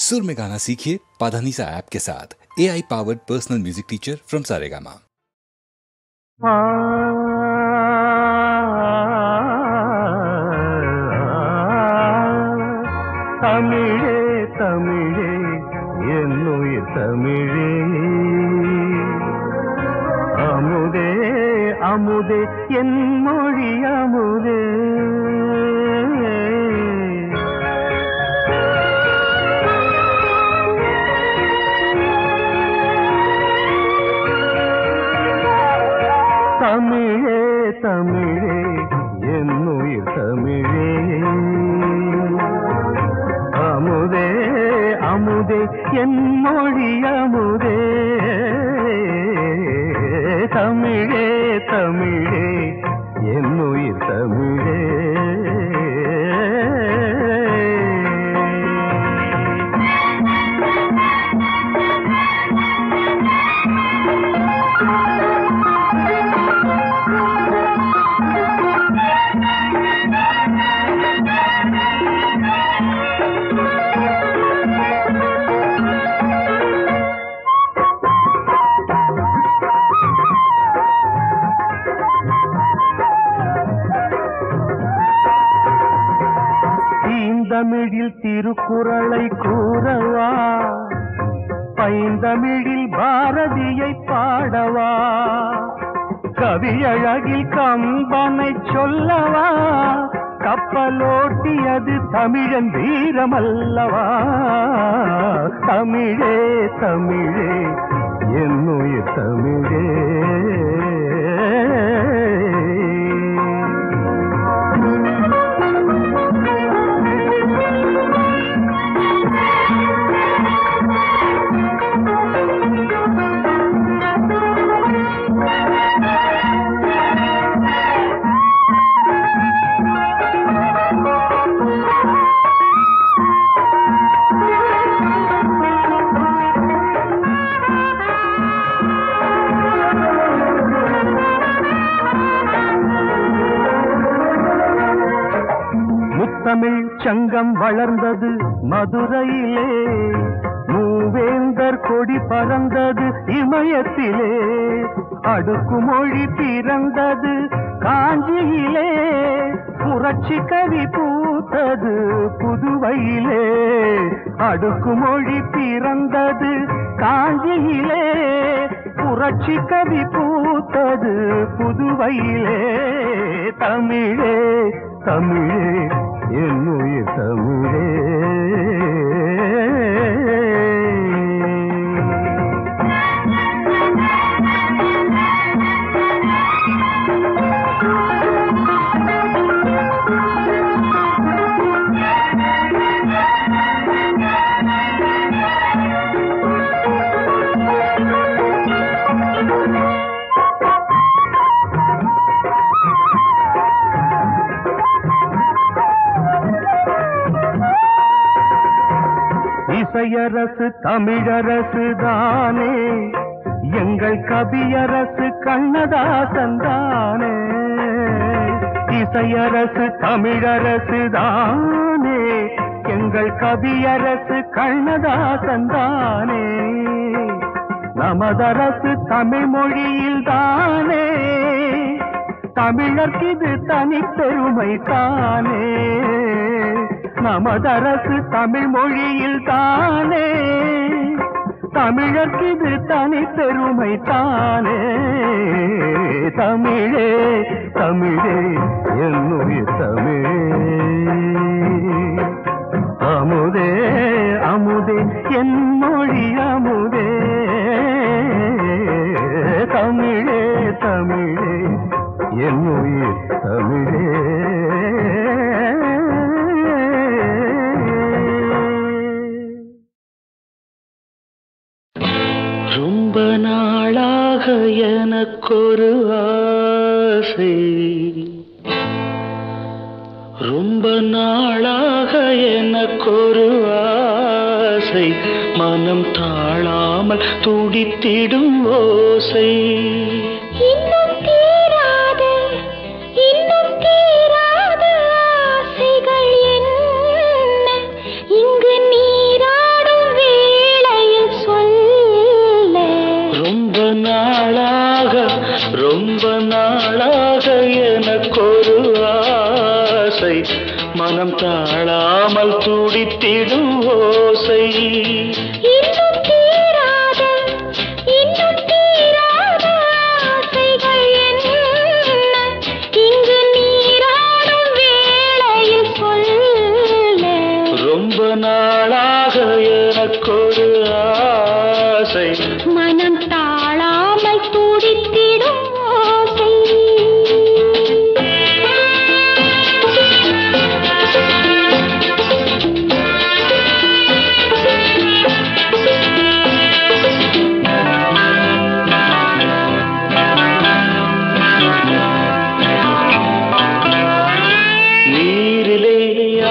सुर में गाना सीखिए पाधानीसा ऐप के साथ। AI powered personal music teacher from Saregama. தமிழே தமிழே என்னுயிர் தமிழே, அமுதே அமுதே என் மொழி அமுதே. தமிழே தமிழே என்னுயிர் தமிழே, அமுதே அமுதே என் மொழி அமுதே. தமிழே தமிழே என்னுயிர் தமிழே. தமிழில் திருக்குறளை கூறவா, பைந்தமிழில் பாரதியை பாடவா, கவியழகில் கம்பனை சொல்லவா, கப்பலோட்டியது தமிழன் வீரமல்லவா. தமிழே தமிழே என்னுயிர் தமிழே. தமிழ் சங்கம் வளர்ந்தது மதுரையிலே, மூவேந்தர் கொடி பறந்தது இமயத்திலே, அடுக்குமொழி பிறந்தது காஞ்சியிலே, புரட்சி கவி பூத்தது புதுவையிலே. அடுக்குமொழி பிறந்தது காஞ்சியிலே, புரட்சி கவி பூத்தது புதுவையிலே. தமிழே தமிழே என்னுயிர் தமிழே. இசையரசு தமிழரசு தானே, எங்கள் கவியரசு கண்ணதாசன் தானே. இசையரசு தமிழரசு தானே, எங்கள் கவியரசு கண்ணதாசன் தானே. நமதரசு தமிழ் மொழியில் தானே, தமிழர்க்கிது தனிப்பெருமை தானே. நமதரசு தமிழ் மொழியில் தானே, தமிழர்க்கிது தனிப்பெருமை தானே. தமிழே தமிழே என்னுயிர் தமிழே. அமுதே அமுதே என் மொழி அமுதே. தமிழே தமிழே என்னுயிர் தமிழே. ரொம்ப நாளாக எனக்கொரு ஆசை, ரொம்ப நாளாக எனக்கொரு ஆசை, மனம் தாழாமல் துடித்திடும் ஓசை. இன்னும் தீராத ஆசைகள் என்ன, இங்கு நீராடும் ஓசை. இன்னும் தீராத ஆசைகள் என்ன இங்கு நீராடும் வேளையில் சொல்ல. ரொம்ப நாளாக எனக்கொரு ஆசை, மனம் தாழாமல் துடித்திடும் ஓசை. நீரிலே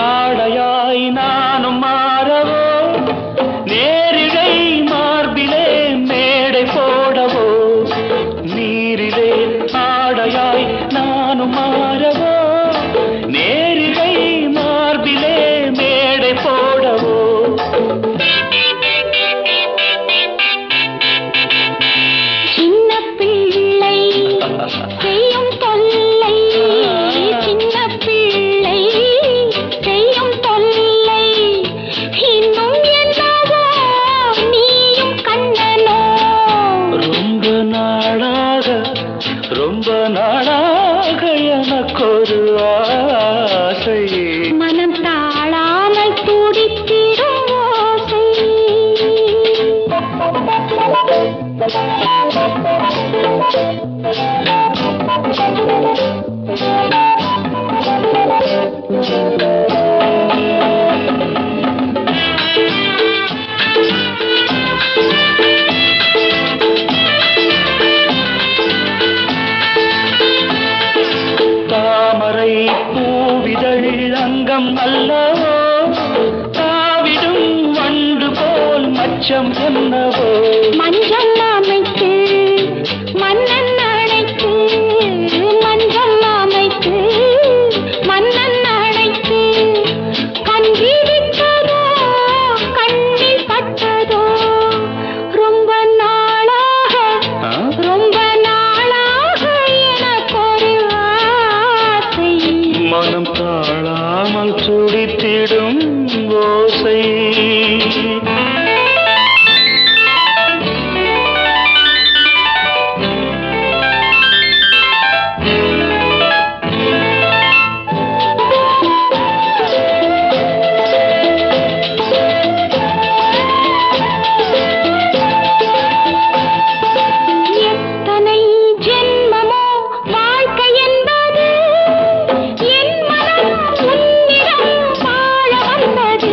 ஆடையாய் நானும் மாறவோ, நேரிழை மார்பிலே மேடை போடவோ. நீரிலே ஆடையாய் நானும் மாறவோ, நேரிழை மார்பிலே மேடை போடவோ. சின்ன பிள்ளை செய்யும் தொல்லை, சின்ன பிள்ளை செய்யும் தொல்லை. இன்னும் என்னவோ நீயும் கண்ணனோ. ரொம்ப நாளாக எனக்கொரு ஆசை, மனம் தாழாமல் துடித்திடும் ஓசை. தாமரை பூவிதழ் அங்கம் அல்லவோ, தாவிடும் வண்டு போல் மச்சம் என்னவோ. மஞ்சள் அமைத்து மன்னன் அழைத்து, மஞ்சள் அமைத்து மன்னன் அழைத்து. கண்டிருக்கிறதோ கண்ணில் பட்டதோ. ரொம்ப நாளாக எனக்கொரு ஆசை. மனம் தாழாமல் துடித்திடும் ஓசை. எத்தனை ஜென்மமோ வாழ்க்கை என்பது, என் மனம் உன்னிடம் வாழ வந்தது.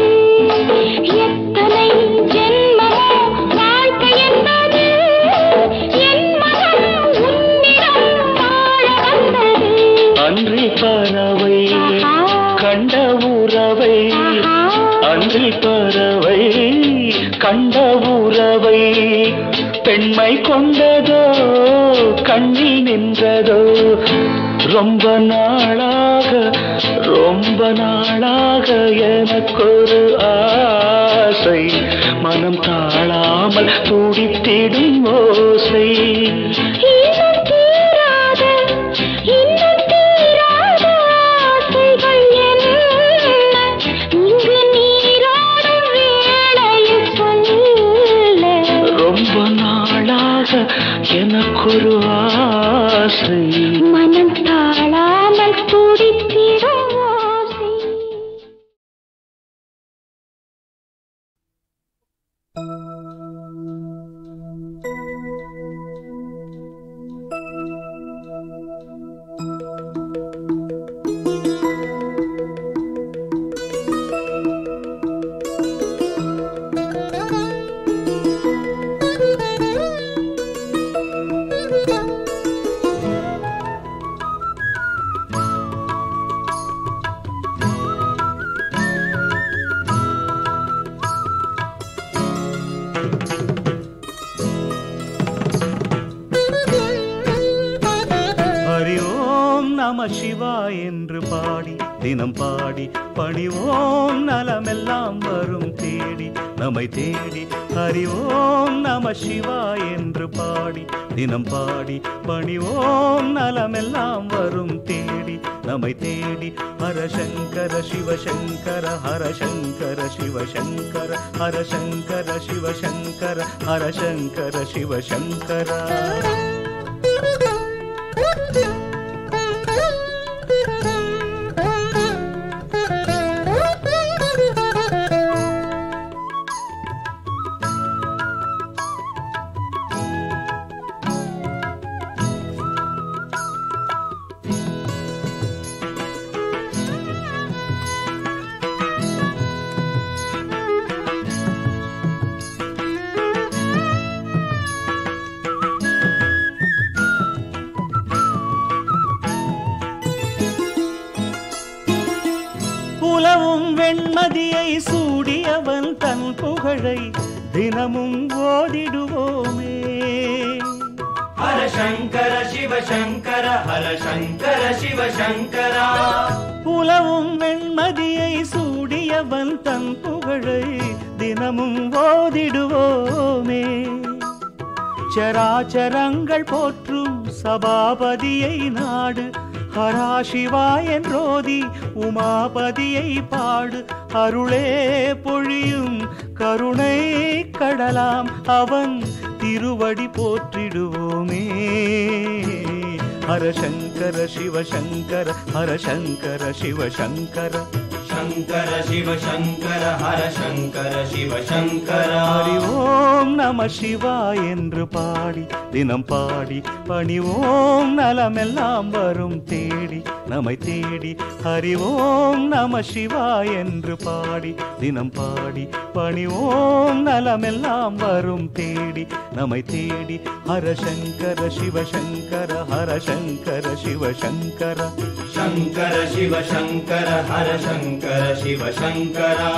எத்தனை ஜென்மமோ வாழ்க்கை என்பது, என் மனம் உன்னிடம் வாழ வந்தது. அன்றி பறவை கண்ட உறவை, அன்றி பறவை கண்ட உறவை. பெண்மை கொண்டதோ கண்ணில் நின்றதோ. ரொம்ப நாளாக எனக்கொரு ஆசை, மனம் தாழாமல் துடித்திடும் ஓசை. இன்னும் தீராத ஆசைகள் என்ன இங்கு நீராடும் வேளையில் சொல்ல. ரொம்ப நாளாக எனக்கொரு ஆசை, மனம் தாழாமல் துடித்திடும் ஓசை. நம சிவா என்று பாடி தினம் பாடி பணிவோம் நலமெல்லாம் வரும் தேடி. நம்மை தேடி ஹரி ஓம் நம சிவாய என்று பாடி தினம் பாடி பணிவோம் நலமெல்லாம் வரும் தேடி நம்மை தேடி ஹரசங்கர சிவசங்கர ஹரசங்கர சிவசங்கர ஹரசங்கர சிவசங்கர ஹரசங்கர சிவசங்கர. புலவும் வெண்மதியை சூடியவன் தன் புகழை தினமும் ஓதிடுவோமே. ஹரசங்கர சிவசங்கர ஹரசங்கர சிவசங்கரா. புலவும் வெண்மதியை சூடியவன் தன் புகழை தினமும் ஓதிடுவோமே. சராச்சரங்கள் போற்றும் சபாபதியை நாடு ஹரா சிவா என்றோதி உமாபதியை பாடு. அருளே பொழியும் கருணை கடலாம் அவன் திருவடி போற்றிடுவோமே. ஹரசங்கர சிவசங்கர ஹரசங்கர சிவசங்கர சங்கர சிவசங்கர ஹரசங்கர சிவசங்கர. ஹரி ஓம் நம சிவாய என்று பாடி தினம் பாடி பணிவோம் நலமெல்லாம் வரும் தேடி நம்மை தேடி. ஹரி ஓம் நம சிவாய என்று பாடி தினம் பாடி பணிவோம் நலமெல்லாம் வரும் தேடி நம்மை தேடி. ஹரசங்கர சிவசங்கர ஹரசங்கர சிவசங்கர சங்கர சிவசங்கர ஹரசங்கர சிவசங்கரா.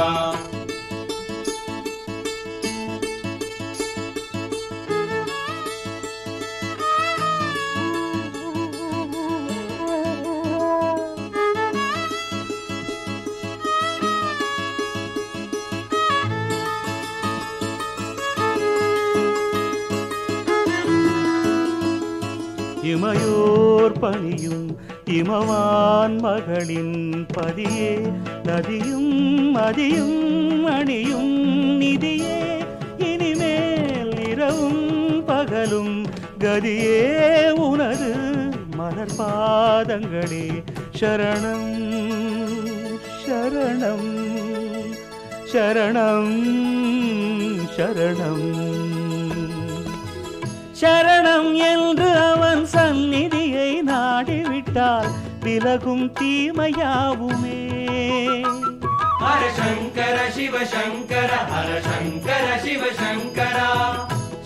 இமையோர் பணியும் இமவான் மகளின் பதியே நதியும் மதியும் அணியும் நிதியே. இனிமேல் இரவும் பகலும் கதியே உனது மலர் பாதங்களே சரணம் சரணம் சரணம் சரணம் சரணம் என்று அவன் சந்நிதியை நாடிவிட்டால் விலகும் தீமையாவுமே. ஹரசங்கர சிவசங்கர ஹரசங்கர சிவசங்கரா.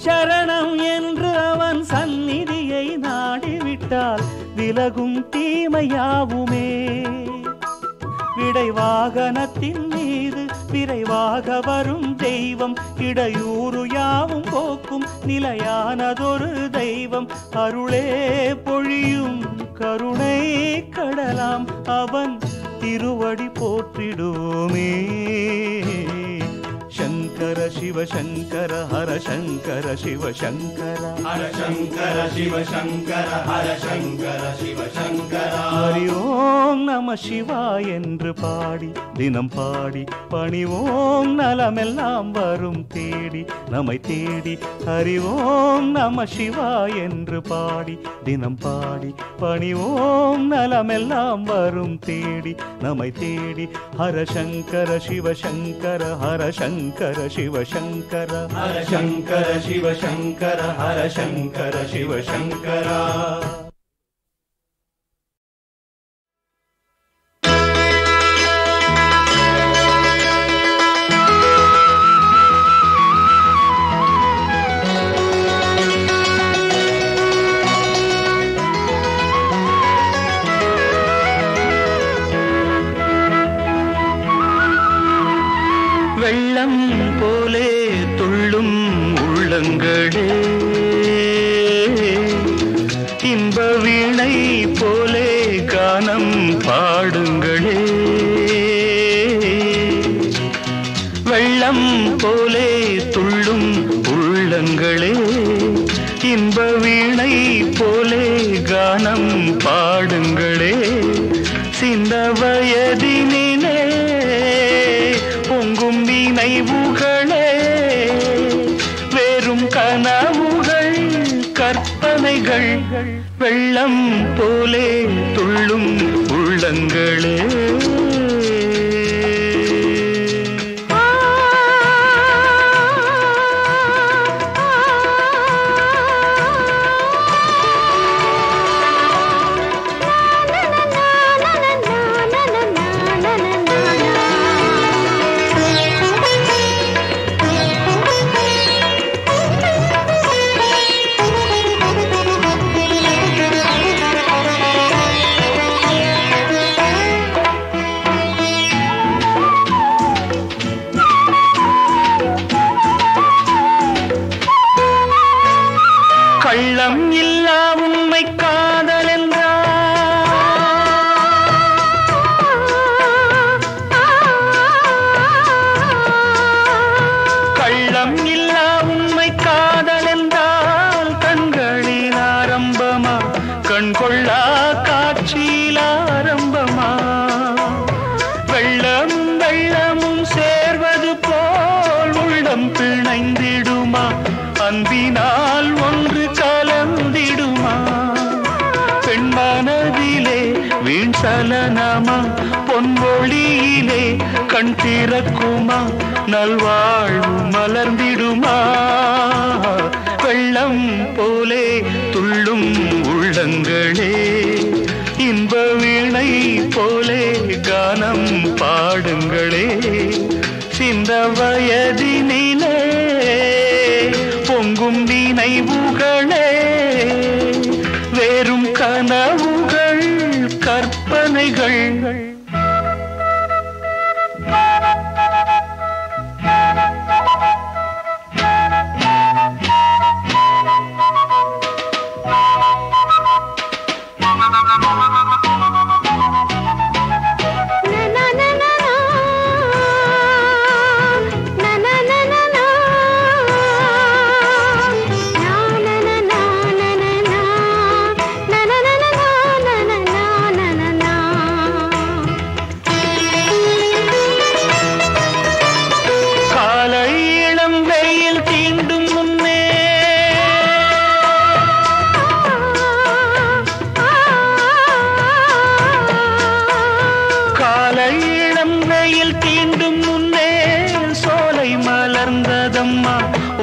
சரணம் என்று அவன் சந்நிதியை நாடிவிட்டால் விலகும் தீமையாவுமே. விடை வாகனத்தின் மீது விரைவாக வரும் தெய்வம் இடையூறு யாவும் போக்கும் நிலையானதொரு தெய்வம். அருளே பொழியும் கருணை கடலாம் அவன் திருவடி போற்றிடுவோமே. சங்கர சிவசங்கர ஹரசங்கர சிவசங்கர ஹரசங்கர சிவசங்கர ஹரசங்கர சிவசங்கரா. ஹரி ஓம் நம சிவாய என்று பாடி தினம் பாடி பணிவோம் நலமெல்லாம் வரும் தேடி நம்மை தேடி. ஹரி ஓம் நம சிவாய என்று பாடி தினம் பாடி பணிவோம் நலமெல்லாம் வரும் தேடி நம்மை தேடி. ஹரசங்கர சிவசங்கர ஹரசங்கர சிவசங்கர ஹரசங்கர சிவசங்கர ஹரசங்கர சிவசங்கரா. வெள்ளம் போலே துள்ளும் உள்ளங்களே இன்ப வீணை போலே கானம் பாடுங்களே. வெள்ளம் போலே நினைவுகளே வெறும் கனவுகள் கற்பனைகள் வெள்ளம் போலே துள்ளும் உள்ளங்களே கள்ளம் இல்லா உண்மை காதல் கள்ளம் இல்லா உண்மை காதல் என்றால் கண்களில் ஆரம்பமா கண்கொள்ளா காட்சியில் ஆரம்பமா வெள்ளமும் வெள்ளமும் சேர்வது போல் உள்ளம் பிணைந்திடுமா அன்பினால் ஒன்று கலந்திடுமா பெண்மனதிலே வீண் சலனமா பொன்மொழியிலே கண் திறக்குமா நல்வாழ்வு மலர்ந்திடுமா வெள்ளம் போலே துள்ளும் உள்ளங்களே இன்ப வீணை போலே கானம் பாடுங்களே சிந்த வயதினிலே பொங்கும் நினைவுகளே வேறும் கனவுகள் கற்பனைகள்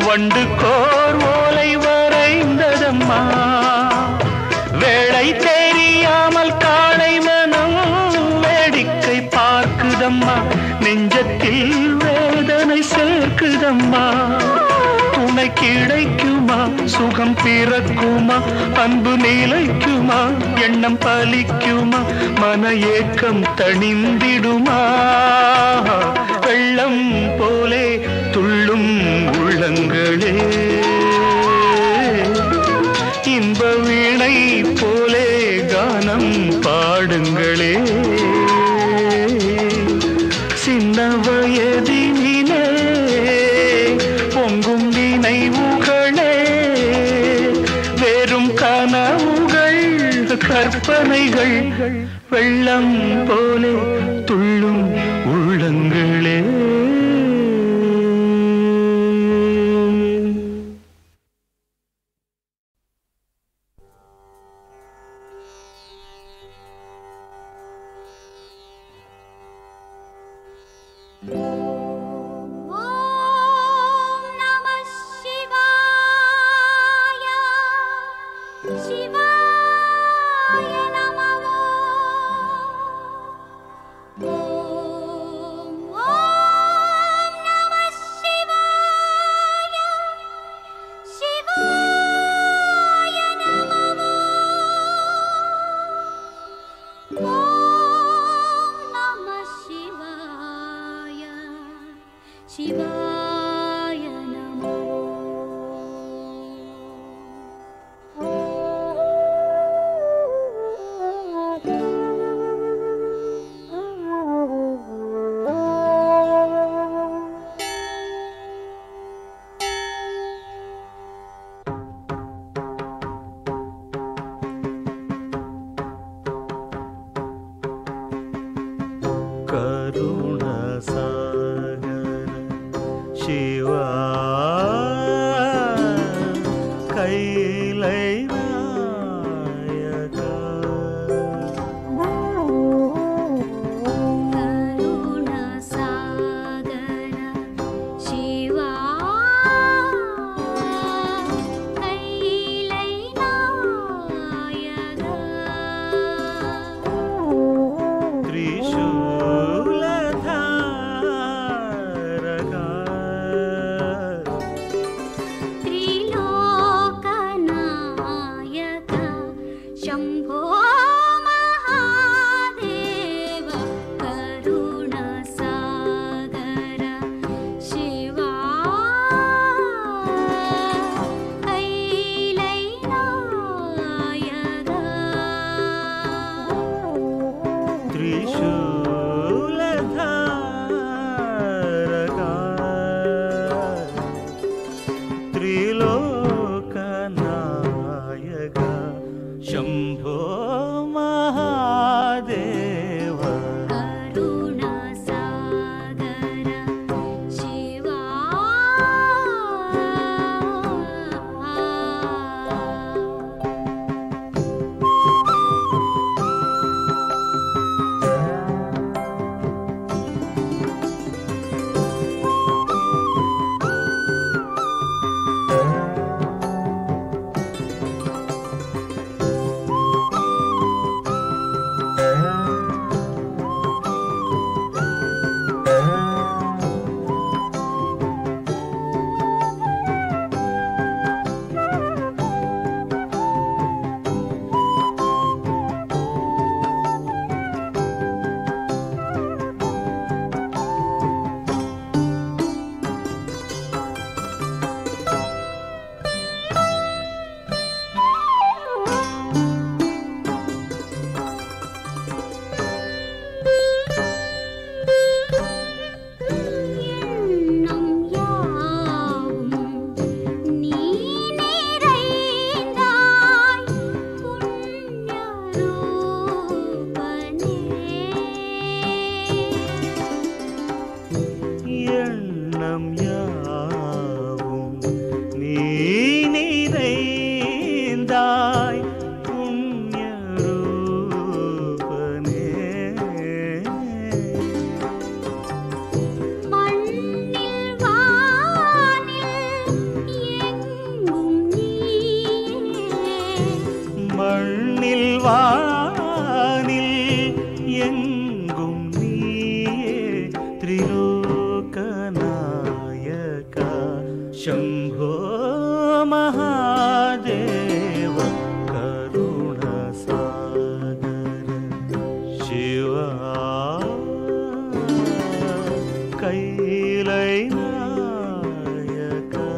வண்டு கோர் ஓலை வரைந்ததம்மா வேளை தெரியாமல் காளை மனம் வேடிக்கை பார்க்குதம்மா நெஞ்சத்தில் வேதனை சேர்க்குதம்மா துணை கிடைக்குமா சுகம் பிறக்குமா அன்பு நிலைக்குமா எண்ணம் பலிக்குமா மன ஏக்கம் தணிந்திடுமா வெள்ளம் போலே துள்ளும் உள்ளங்களே இன்ப வீணை போலே கானம் பாடுங்களே சின்ன வயதினிலே பொங்கும் நினைவுகளே வெறும் கனவுகள் கற்பனைகள் வெள்ளம் போலே துள்ளும் உள்ளங்களே Oh சிவா கைலை நாயகா शंभो महादेव करुणासागर शिवा शंभो महादेव करुणासागर शिवा कैलै नायका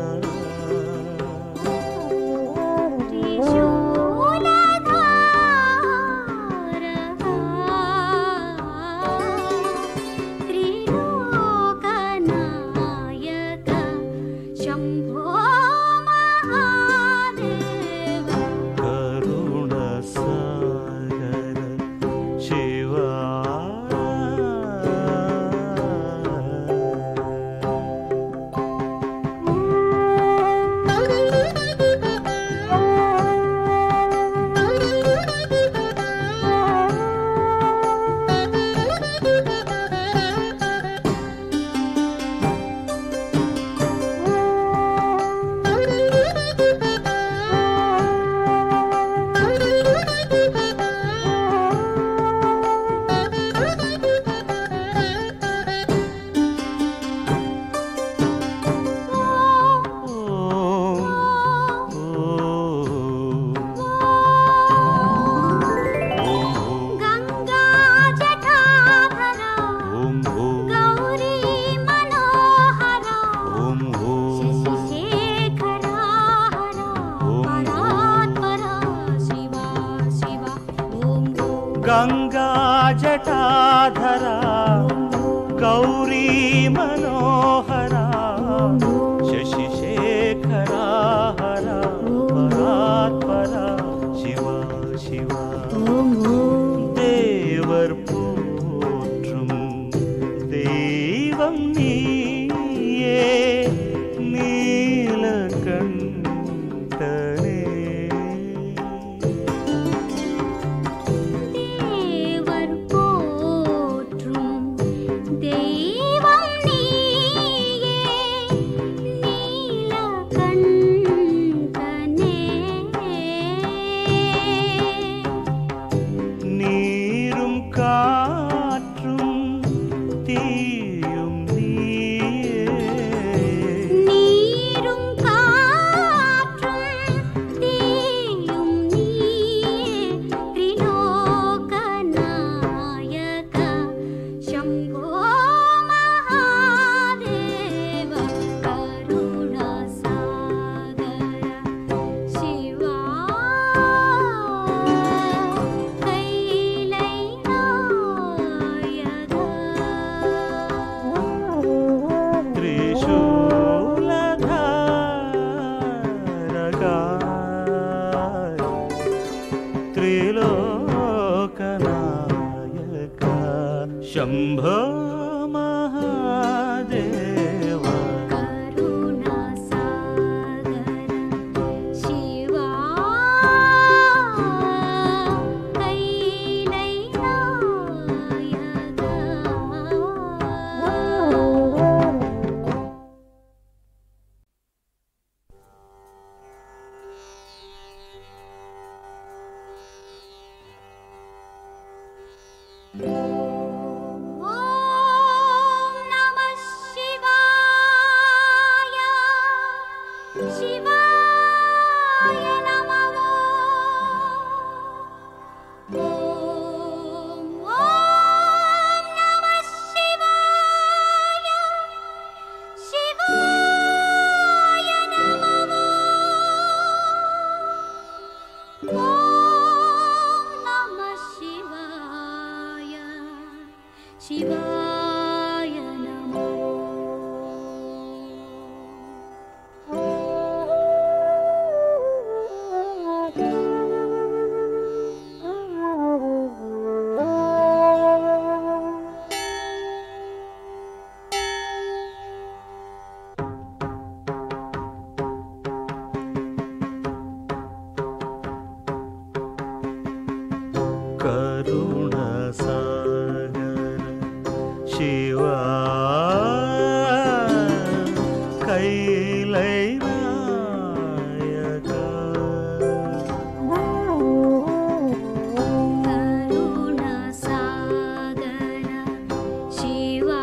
शिवाय नमः ॐ नमः शिवाय शिवाय नमः ॐ नमः शिवाय शिवाय नमः करुणसागर शिवा कैलैनायका करुणसागर शिवा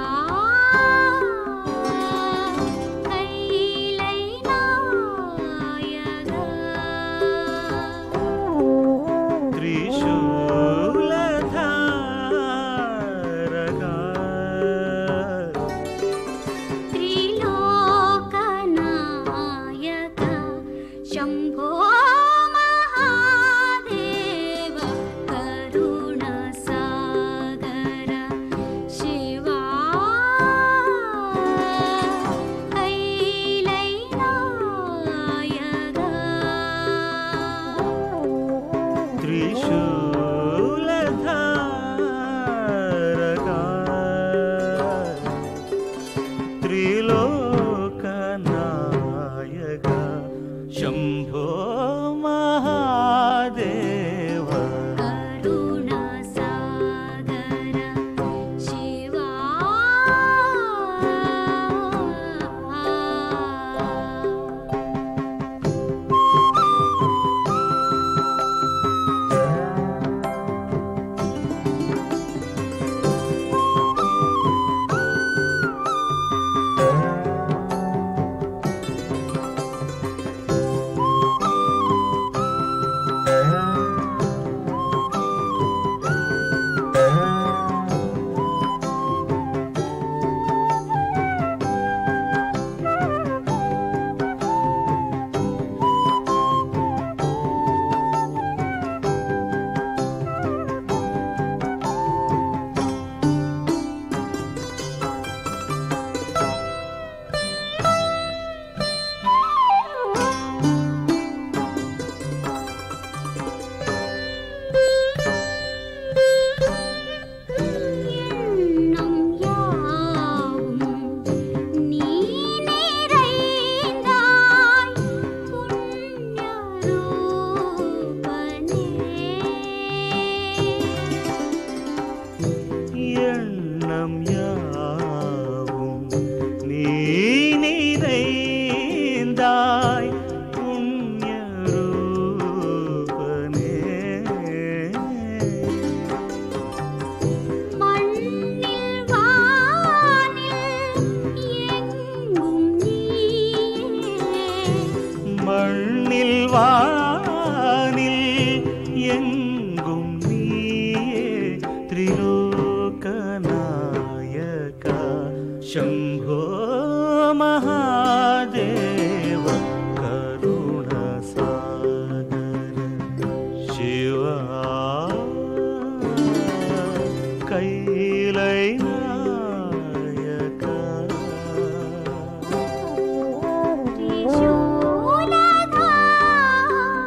कैलैनायका त्रिशूलधारका त्रिलोकनायक शम्भो महादेव करुणसागर शिवा कैलैनायक त्रिशूलधारका त्रिलोकनायका शम्भो महादेव करुणसागर शिवा எண்ணம் யாவும் நீ நிறைந்தாய் புண்ணியரூபனே எண்ணம் யாவும் நீ நிறைந்தாய் புண்ணியரூபனே மண்ணில் வானில் எங்கும் நீயே மண்ணில் வானில் எங்கும் நீயே त्रिलोकनायका शम्भो महादेव करुणसागर शिवा कैलैनायका त्रिशूलधारक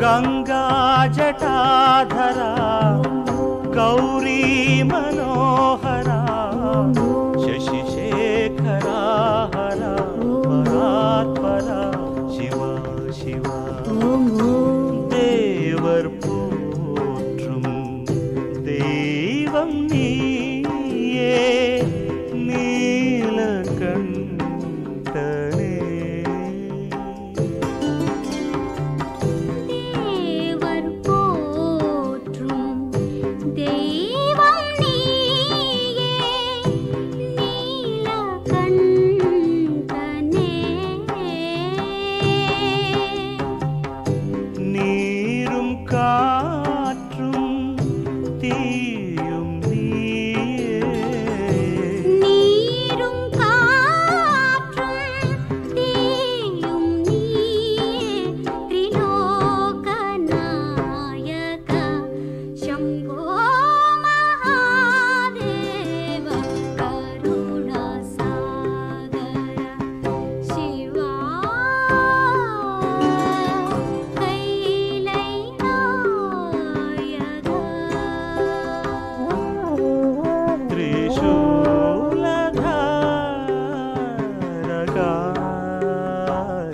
गंगा जटाधरा गौरी मनोहरा शशिशेखरा हरा परात्परा शिवा शिवा देवर போற்றும் தெய்வம் நீயே நீலகண்டனே தேவர் போற்றும் தெய்வம் நீயே நீலகண்டனே நீரும் காற்றும் தீயும் நீயே நீரும் காற்றும் தீயும் நீயே திரிலோகநாயக சம்போ மகாதேவ கருணாசாகர சிவா கைலை நாயக त्रिशूलधारकाय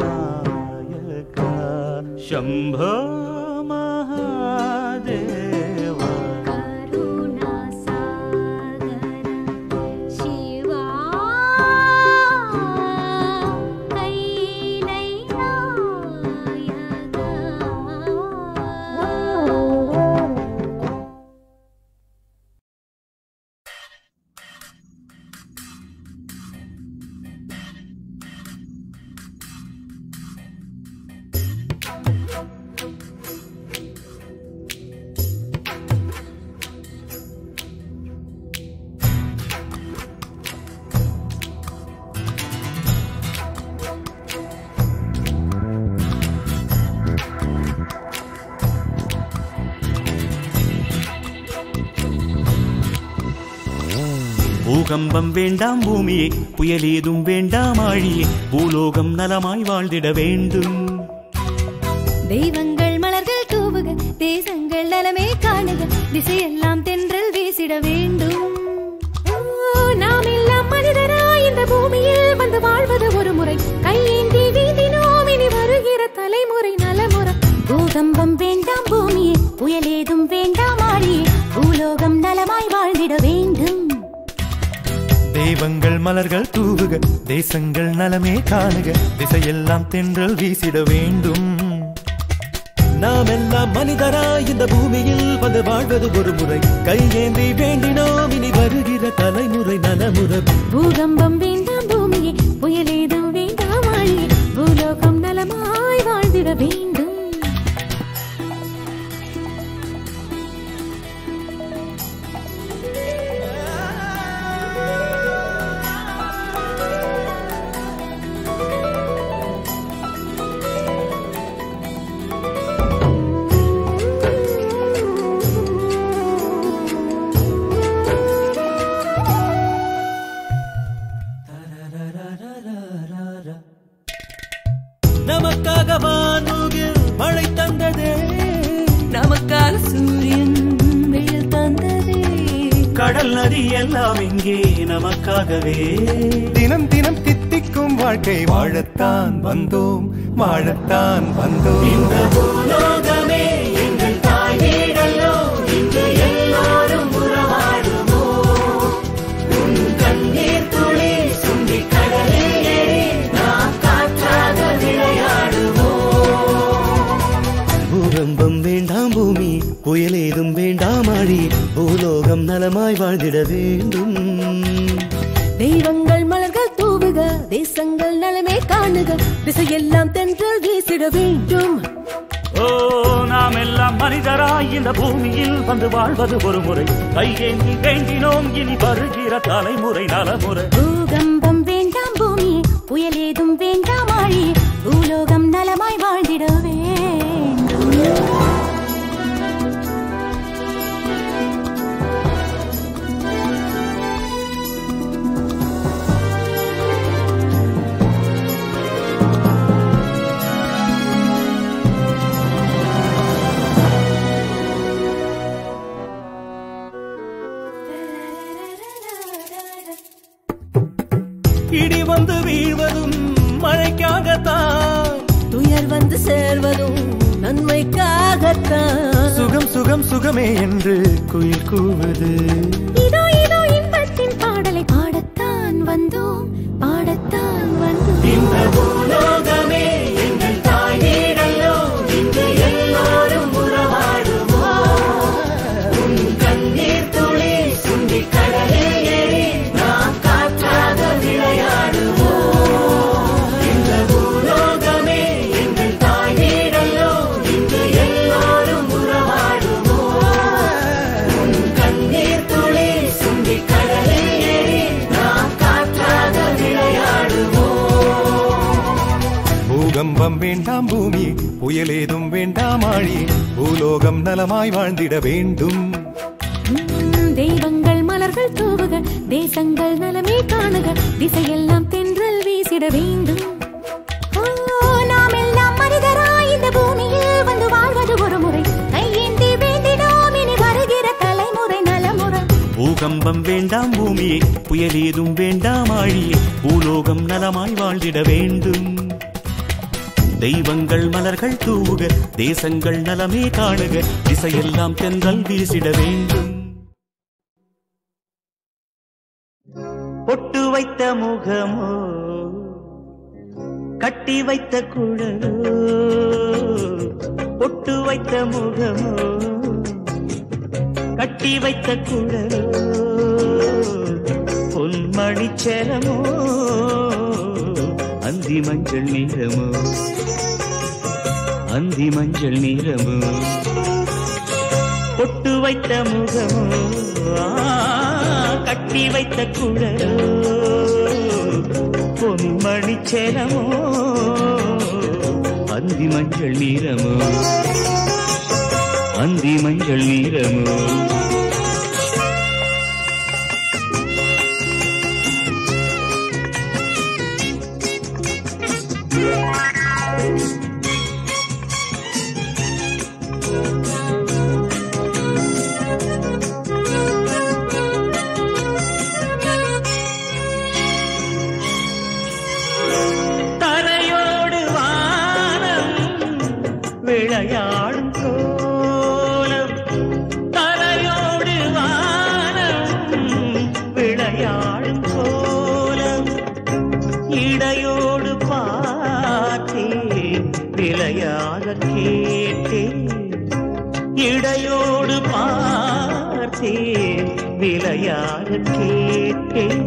त्रिलोकनायक शम्भो महादेव கருணாசாகர சிவா கைலை நாயக பூகம்பம் வேண்டாம் பூமியே புயலேதும் வேண்டாம் ஆழியே பூலோகம் நலமாய் வாழ்ந்திட வேண்டும் தெய்வங்கள் மலர்கள் தூவுக தேசங்கள் நலமே காணுக திசையெல்லாம் தென்றல் வீசிட வேண்டும் நாம் எல்லாம் மனிதராய் இந்த பூமியில் வந்து வாழ்வது ஒரு முறை கையேந்தி வீதினோம் இனி வருகிற தலைமுறை நலமுறை பூகம்பம் வேண்டாம் பூமியே புயலேதும் வேண்டாம் ஆழியே பூலோகம் நலமாய் வாழ்ந்திட வேண்டும் தெய்வங்கள் மலர்கள் தூவுக தேசங்கள் நலமே காணுக திசையெல்லாம் தென்றல் வீசிட வேண்டும் நாம் எல்லாம் மனிதராய் இந்த பூமியில் வந்து வாழ்வது ஒரு முறை கையேந்தி வேண்டினோம் இனி வருகிற தலைமுறை நலமுறை பூகம்பம் வேண்டாம் பூமியே புயலேதும் வேண்டாம் ஆழியே பூலோகம் நலமாய் வாழ்ந்திட வேண்டும் நமக்காக வானுகில் மழை தந்ததே நமக்காக சூரியன் வெயில் தந்ததே கடல் நதி எல்லாம் இங்கே நமக்காகவே தினம் தினம் தித்திக்கும் வாழ்க்கை வாழத்தான் வந்தோம் வாழத்தான் வந்தோம் இந்த பூலோகமே எங்கள் தாய் வீடல்லோ இன்று எல்லாரும் உறவாடுமோ உன் கண்ணீர் துளி சுண்டி கடலிலே நாம் காற்றாக விளையாடுவோம் பூகம்பம் வேண்டாம் பூமி புயலேதும் வேண்டாம் ஆழி பூலோகம் நலமாய் வாழ்ந்திட வேண்டும் தெய்வங்கள் மலர்கள் தூவுக தேசங்கள் நலமே காணுக திசையெல்லாம் தென்றல் வீசிட வேண்டும் ஓ நாம் எல்லாம் மனிதராய் இந்த பூமியில் வந்து வாழ்வது ஒரு முறை கையேந்தி வேண்டினோம் இனி வருகிற தலைமுறை நலமுறை பூகம்பம் வேண்டாம் பூமியே புயலேதும் வேண்டாம் ஆழியே பூலோகம் நலமாய் வாழ்ந்திட வேண்டும் இடி வந்து வீழ்வதும் மழைக்காகத்தான், துயர் வந்து சேர்வதும் நன்மைக்காகத்தான். சுகம் சுகம் சுகமே என்று குயில் கூவது. இதோ இதோ இன்பத்தின் பாடலை பாடத்தான் வந்தோம், பாடத்தான் வந்தோம். இந்த பூலோகமே எங்கள் தாய் வீடல்லோ, இங்கு எல்லோரும் உறவாடுவோம். உன் கண்ணீர் துளி சுண்டி கடலில் ஏறி நாம் காற்றாக விளையாடுவோம். இந்த பூலோகமே எங்கள் தாய் வீடல்லோ, இங்கு எல்லோரும் உறவாடுவோம். உன் கண்ணீர் துளி சுண்டி கடலில் ஏறி நாம் காற்றாக விளையாடுவோம். பூகம்பம் வேண்டாம் பூமி, புயலேதும் வேண்டாம் ஆழி, பூலோகம் நலமாய் வாழ்ந்திட வேண்டும். தெய்வங்கள் மலர்கள் தூவுக, தேசங்கள் நலமே காணுக, திசையெல்லாம் தென்றல் வீசிட வேண்டும். நாம் எல்லாம் மனிதராய் இந்த பூமியில் வந்து வாழ்வது ஒரு முறை, கையேந்தி வேண்டினோம் இனி வருகிற தலைமுறை நலமுறை. பூகம்பம் வேண்டாம் பூமியே, புயலேதும் வேண்டாம் ஆழியே, பூலோகம் நலமாய் வாழ்ந்திட வேண்டும். தெய்வங்கள் மலர்கள் தூவுக, தேசங்கள் நலமே காணுக, திசையெல்லாம் தென்றல் வீசிட வேண்டும். பொட்டு வைத்த முகமோ, கட்டி வைத்த குழலோ, பொட்டு வைத்த முகமோ, கட்டி வைத்த குழலோ, பொன்மணிச்சரமோ, அந்தி மஞ்சள் நீரமோ, அந்தி மஞ்சள் நீரமோ, பொட்டு வைத்த முகமோ, கட்டி வைத்த குழலோ, பொன்மணிச்சரமோ, அந்தி மஞ்சள் நீரமோ, அந்தி மஞ்சள் நீரமோ. தரையோடு வானம் விளையாடும் கோலம், தரையோடு வானம் விளையாடும் கோலம், இடையோடு பார்த்தேன் விளையாக கேட்டேன், இடையோடு பார்த்தேன் விளையாக கேட்டேன்.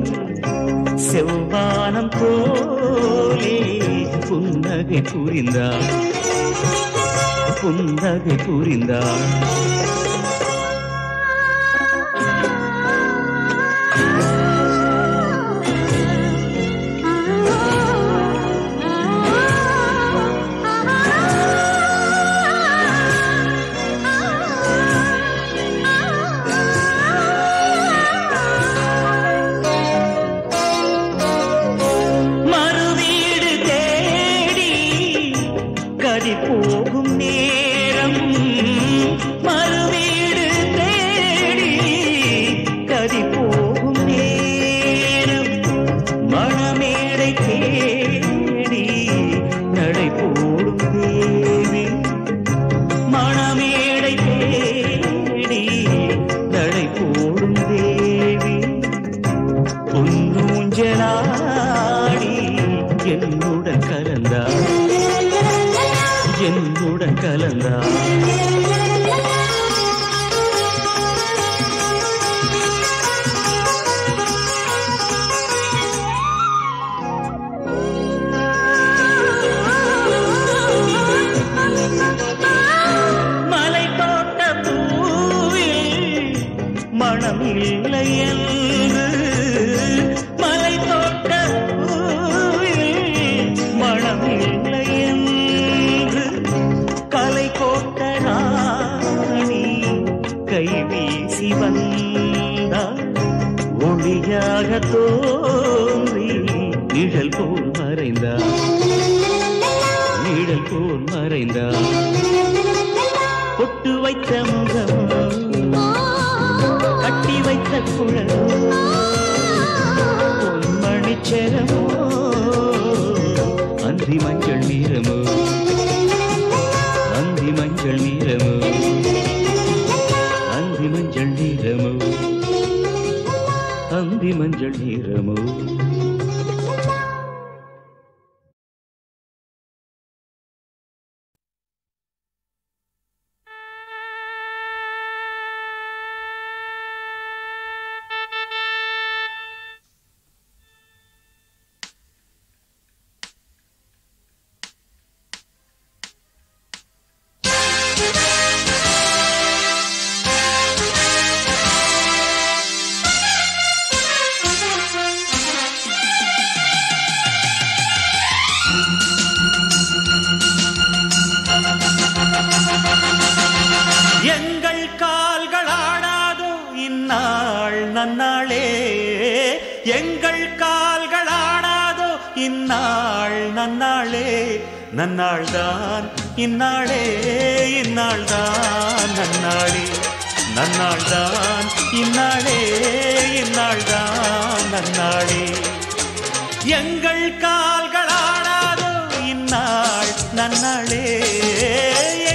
செவ்வானம் போலே புன்னகை புரிந்தார், புன்னகை புரிந்தார். மறுவீடு தேடி கதி போகும் நேரம், மறுவீடு தேடி கதி போகும் நேரம், மணமேடை தேடி நடை போடும் தேவி, மணமேடை தேடி நடை போடும் தேவி, பொன்னூஞ்சலாடி என்னுடன் கலந்தார், என்னுடன் கலந்தார். மலை தோட்ட பூவில் மனம் இல்லை என்று, மலை தோட்ட பூவில் மனம் இல்லை என்று, கலை கோட்ட ராணி கை வீசி வந்தார், ஒளியாக தோன்றி நிழல் போல் மறைந்தார், நிழல் போல் மறைந்தார். பொட்டு வைத்த முகமோ, கட்டி வைத்த குழலோ, பொன்மணி அச்சரமோ அந்தி மஞ்சள் நீரமோ அந்தி மஞ்சள் நீரமோ அந்தி மஞ்சள் நீரமோ அந்தி மஞ்சள் நீரமோ நன்னாளே எங்கள் கால்களாடாதோ இந்நாள் நன்னாளே நன்னாள்தான் இந்நாளே இந்நாள்தான் நன்னாளே நன்னாள்தான் இந்நாளே இந்நாள்தான் நன்னாளே எங்கள் கால்களாடாதோ இந்நாள் நன்னாளே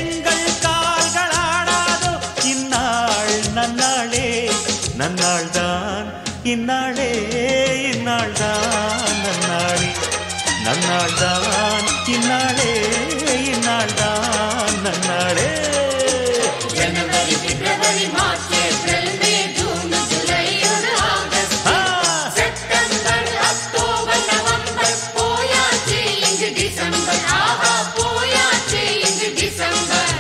எங்கள் கால்களாடாதோ இந்நாள் நன்னாளே நன்னாள்தான் இந்நாளே இந்நாள்தான் நன்னாளே நன்னாள்தான் இந்நாளே இந்நாள்தான் நன்னாளே जनवरी फरवरी मार्च अप्रैल मई जून जुलाई और अगस्त सितंबर अक्टूबर नवंबर போயாச்சு இங்கு டிசம்பர் ஆஹா போயாச்சு இங்கு டிசம்பர்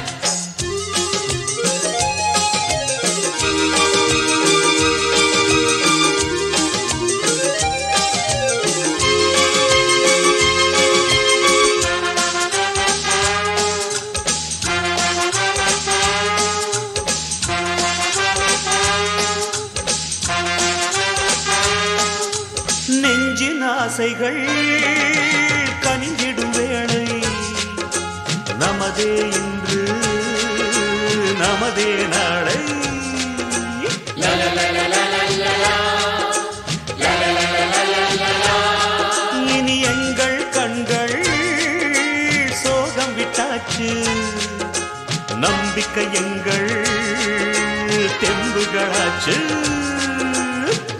ஆசைகள் கனிந்திடும் வேளை நமதே இன்று நமதே நாளை இனி எங்கள் கண்கள் சோகம் விட்டாச்சு நம்பிக்கை எங்கள் தெம்புகளாச்சு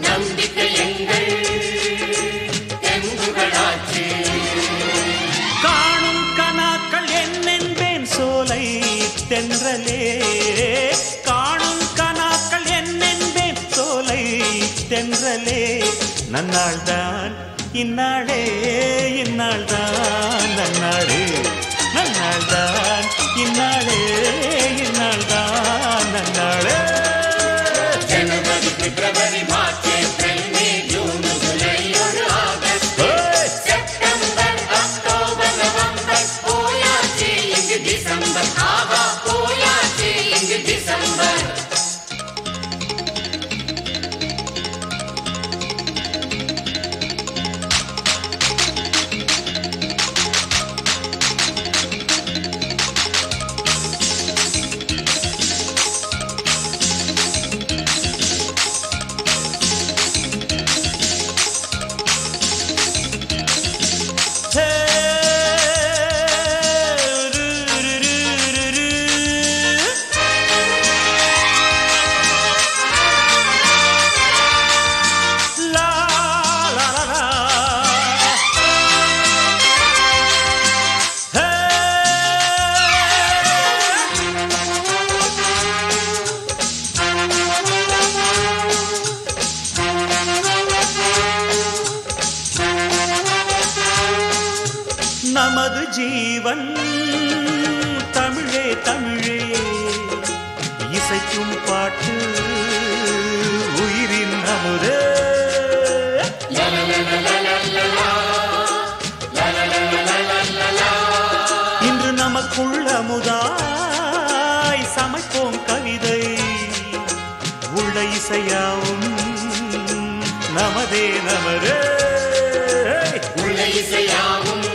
நம்பிக்கை எங்கள் காணும் கனாக்கள் என்னென்பேன் சோலை தென்றலே காணும் கனாக்கள் என்னென்பேன் சோலை தென்றலே நன்னாள்தான் இந்நாளே இந்நாள்தான் நன்னாளே நன்னாள்தான் இந்நாளே இந்நாள்தான் நன்னாளே जनवरी फरवरी मार्च अप्रैल मई जून जुलाई और अगस्त सितंबर अक्टूबर नवंबर போயாச்சு இங்கு டிசம்பர் ஆஹா போயாச்சு இங்கு டிசம்பர் நமது ஜீவன் தமிழே தமிழே இசைக்கும் பாட்டு உயிரின் அமுதே இன்று நமக்குள்ள அமுதாய் சமைப்போம் கவிதை உள்ள இசையாவும் நமதே நமதே உள்ள இசையாவும்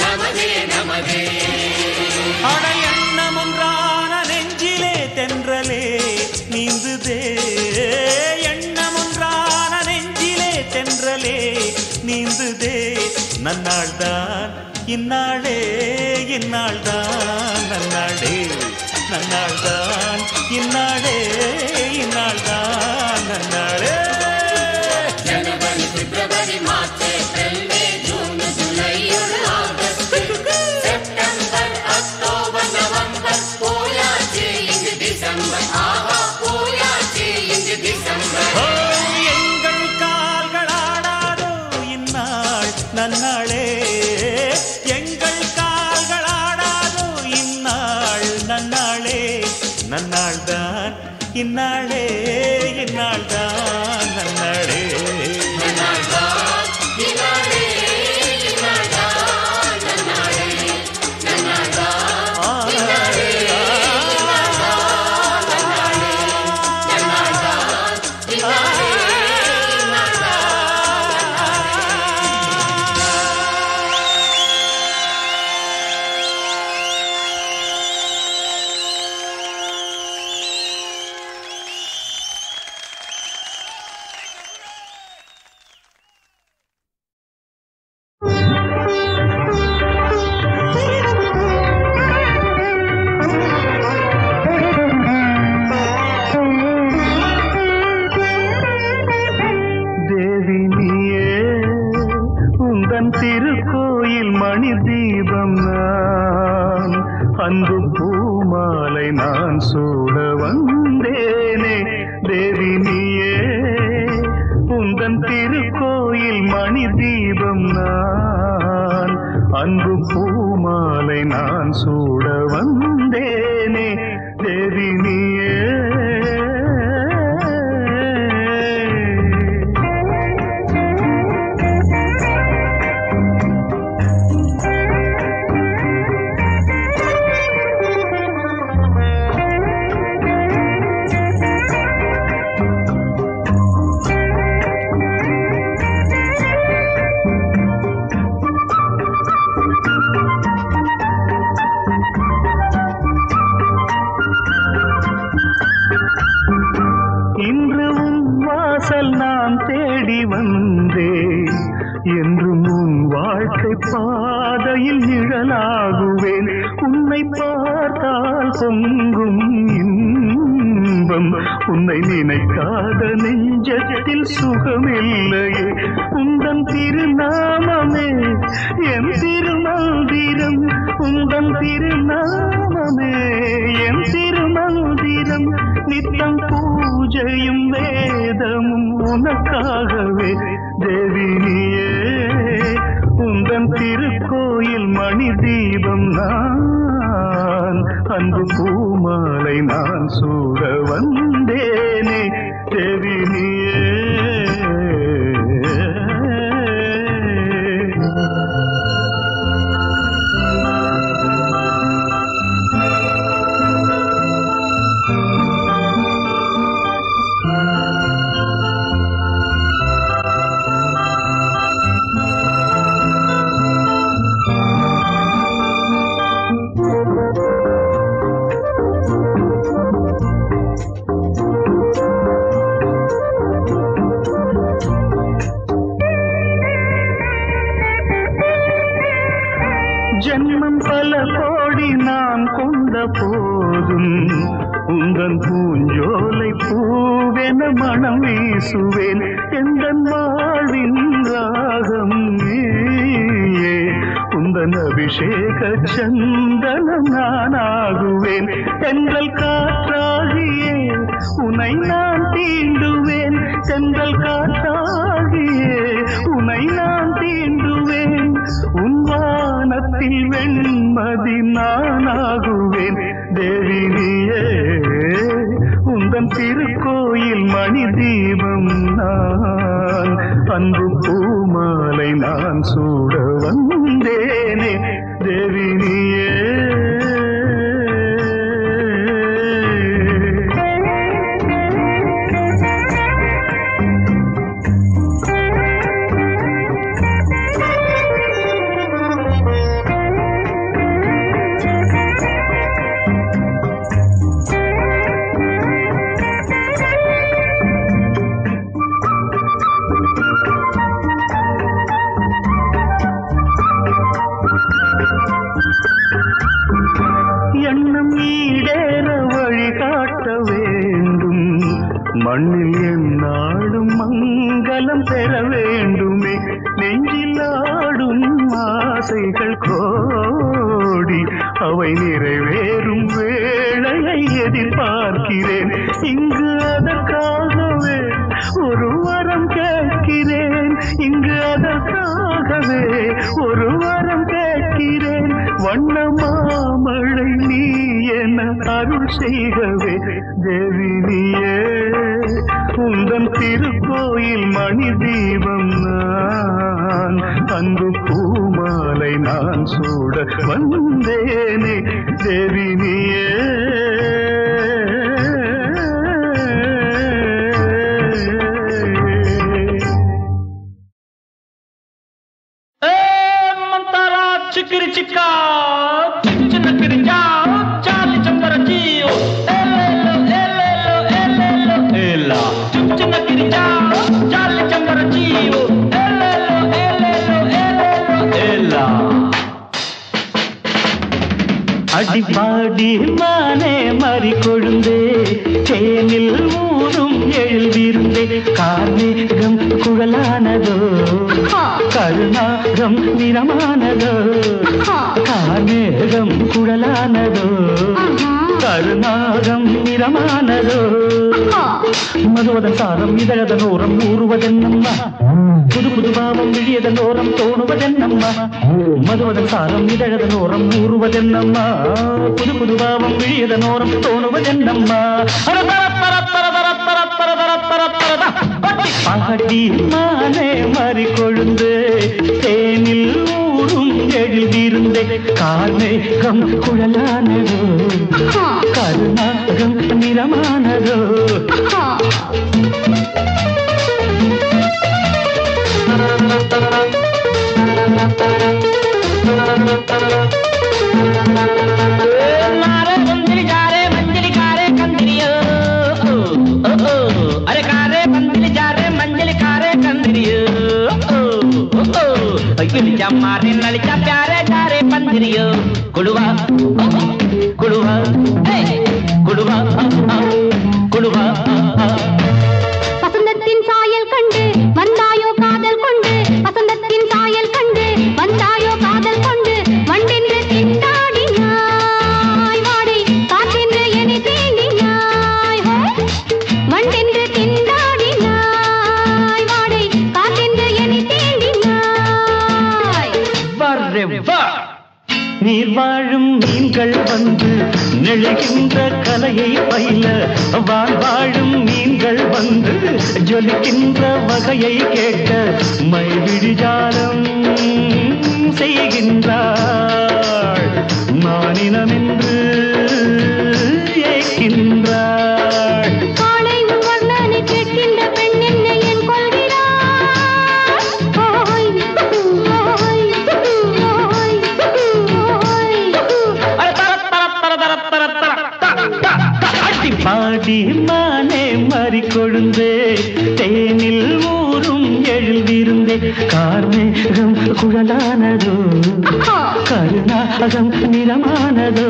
நமதே நமதே அட எண்ணம் ஒன்றான நெஞ்சிலே தென்றலே நீந்துதே எண்ணம் ஒன்றான நெஞ்சிலே தென்றலே நீந்துதே நன்னாள்தான் இந்நாளே இந்நாள்தான் நன்னாளே நன்னாள்தான் இந்நாளே இந்நாள்தான் நன்னாளே जनवरी फरवरी मार्च अप्रैल मई जून जुलाई और अगस्त सितंबर अक्टूबर नवंबर போயாச்சு இங்கு டிசம்பர் ஆஹா போயாச்சு இங்கு டிசம்பர் எங்கள் கால்கள் ஆடாதோ இந்நாள் நன்னாளே எங்கள் கால்கள் ஆடாதோ இந்நாள் நன்னாளே நன்னாள்தான் இந்நாளே இந்நாள்தான் நன்னாளே திருக்கோயில் மணி தீபம் நான் அன்பு பூமாலை நான் சூட வந்தேனே தேவி நீயே உந்தன் திருக்கோயில் மணி தீபம் நான் அன்பு பூமாலை நான் சூட வந்தேனே தேவி நீயே என்றும் உன் வாழ்க்கை பாதையில் நிழலாகுவேன் உன்னை பார்த்தால் பொங்கும் இன்பம் உன்னை நினைக்காத நெஞ்சத்தில் சுகமில்லையே உந்தன் திருநாமமே என் திருமந்திரம் உந்தன் திருநாமமே என் திருமந்திரம் நித்தம் பூஜையும் வேதமும் உனக்காகவே தேவி நீயே உந்தன் திருக்கோயில் மணி தீபம் நான் அன்பு பூமாலை நான் சூட வந்தேனே தேவி நீயே ஜன்மம் பல கோடி நான் கொண்ட போதும் உந்தன் பூஞ்சோலை பூவென மனம் வீசுவேன் எந்தன் வாழ்வின் ராகம் நீயே உந்தன் அபிஷேக சந்தனம் நானாகுவேன் தென்றல் காற்றாகியே உனை நான் தீண்டுவேன் தென்றல் காற்றாகியே உனை நான் தீண்டுவேன் உன் வானத்தில் வெண்மதி நானாகுவேன் தேவி நீயே உந்தன் திருக்கோயில் மணி தீபம் நான் அன்பு பூமாலை நான் சூட வந்தேனே தேவி நீயே ஆசைகள் கோடி அவை நிறைவேறும் வேளையை எதிர்பார்க்கிறேன். இங்கு அதற்காகவே ஒரு வரம் கேட்கிறேன். இங்கு அதற்காகவே ஒரு வரம் கேட்கிறேன். வண்ண மாமழை நீ என அருள் செய்கவே தேவி நீயே. உந்தன் திருக்கோயில் மணி தீபம் நான், அன்பு பூமாலை நான் சூட வந்தேனே தேவி நீயே. చిక్కిరి చిక్కా చిన్న కిరింజా చాలి చందరజీయో ఎల్లెల్లో ఎల్లెల్లో ఎల్లెల్లో ఎల్లా చిన్న కిరింజా చాలి చందరజీయో ఎల్లెల్లో ఎల్లెల్లో ఎల్లెల్లో ఎల్లా அடிப்பாடி மானே மறி கொழுந்தே தேனில் ஊரும் எழுதிருந்தே கார்மேகம் குழலானதோ கருணாகம் நிறமானதோ கார்மேகம் குழலானதோ கருணாகம் நிறமானதோ மதுவதன் சாரம் இதழதன் ஓரம் ஊறுவதென்னம்மா புது புது பாவம் விழியதன் ஓரம் தோணுவதென்னம்மா மதுவதன் சாரம் இதழதன் ஓரம் ஊறுவதென்னம்மா புது புது பாவம் விழியதன் ஓரம் தோணுவதென்னம்மா பாடி மானே மறி கொழுந்து தேனில் ஊரும் எழுதியிருந்தே கார்மேகம் குழலானதோ கருணாகம் நிறமானதோ मारे ललिता प्यारे जारे पंजरियो कुड़वा कुड़वा कुड़वा कुड़वा வசந்தத்தின் சாயல் கண்டு வந்தாயோ காதல் கொண்டு வசந்தத்தின் சாயல் கண்டு வந்தாயோ காதல் கொண்டு வண்டென்று திண்டாடினாய் வாடை காற்றென்று என்னை தீண்டினாய் வண்டென்று திண்டாடினாய் வாடை காற்றென்று என்னை தீண்டினாய் வர்றே வா நீர் வாழும் மீன்கள் வந்து நெழுகின்ற கலையை பயில வான் வாழும் மீன்கள் வந்து ஜொலிக்கின்ற வகையை கேட்க மைவிடிஜாலம் செய்கின்றாள் மானினம் என்று ஏற்கின்றாள். காலை வர்ணனை கேட்கின்ற பெண் என்னை என் கொள்கிறாள். பாடி மானே மறி கொழுந்தே தேனில் ஊரும் எழுதிருந்தே கார்மேகம் குழலானதோ கருணாகம் நிறமானதோ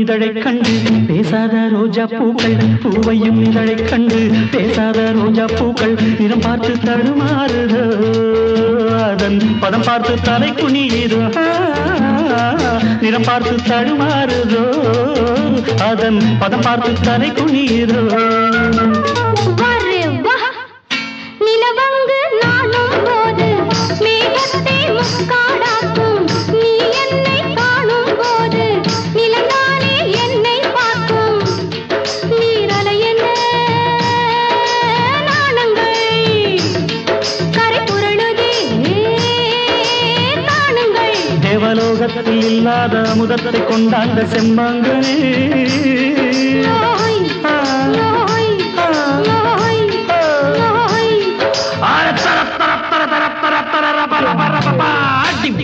இதழை கண்டு பேசாத ரோஜா பூக்கள் பூவையும் இதழை கண்டு பேசாத ரோஜா பூக்கள் நிறம் பார்த்து தடுமாறுதோ அதன் பதம் பார்த்து தலை குனியுதோ நிறம் பார்த்து தடுமாறுதோ அதன் பதம் பார்த்து தலை குனியுதோ நிலவங்கு நானும் போது மேகத்தை முக்காடாக்கும் நீ என்னை காணும் போது நிலந்தானே என்னை பார்க்கும் நீரலை என்ன நாணங்கள் கரை புரளுதே நாணங்கள் தேவலோகத்தில் இல்லாத அமுதத்தை கொண்டாந்த செம்மாங்கனே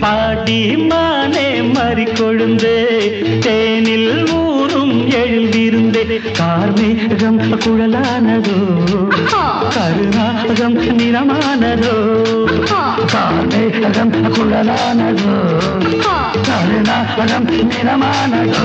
பாடி மானே மறி கொழுந்தே தேனில் ஊரும் எழுதிருந்தே கார்மேகம் குழலானதோ கருநாகம் நிறமானதோ கார்மேகம் குழலானதோ கருநாகம் நிறமானதோ